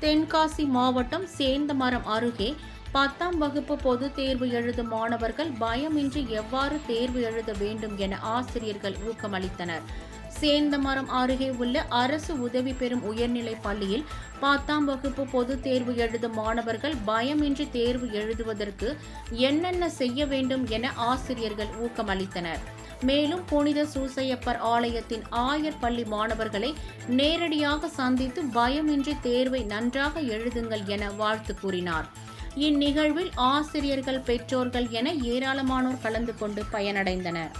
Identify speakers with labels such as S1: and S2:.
S1: தென்காசி மாவட்டம் சேந்தமரம் அருகே 10ஆம் வகுப்பு பொதுத் தேர்வு எழுதும் மாணவர்கள் பயமின்றி எவ்வாறு தேர்வு எழுத வேண்டும் என ஆசிரியர்கள் ஊக்கமளித்தனர். சேந்தமரம் அருகே உள்ள அரசு உதவி பெறும் உயர்நிலைப் பள்ளியில் 10ஆம் வகுப்பு பொதுத் தேர்வு எழுதும் மாணவர்கள் பயமின்றி தேர்வு எழுதுவதற்கு என்னென்ன செய்ய வேண்டும் என ஆசிரியர்கள் ஊக்கமளித்தனர். மேலும் புனித சூசையப்பர் ஆலயத்தின் ஆயர் பள்ளி மாணவர்களை நேரடியாக சந்தித்து பயமின்றி தேர்வை நன்றாக எழுதுங்கள் என வாழ்த்து கூறினார். இந்நிகழ்வில் ஆசிரியர்கள், பெற்றோர்கள் என ஏராளமானோர் கலந்து கொண்டு பயனடைந்தனர்.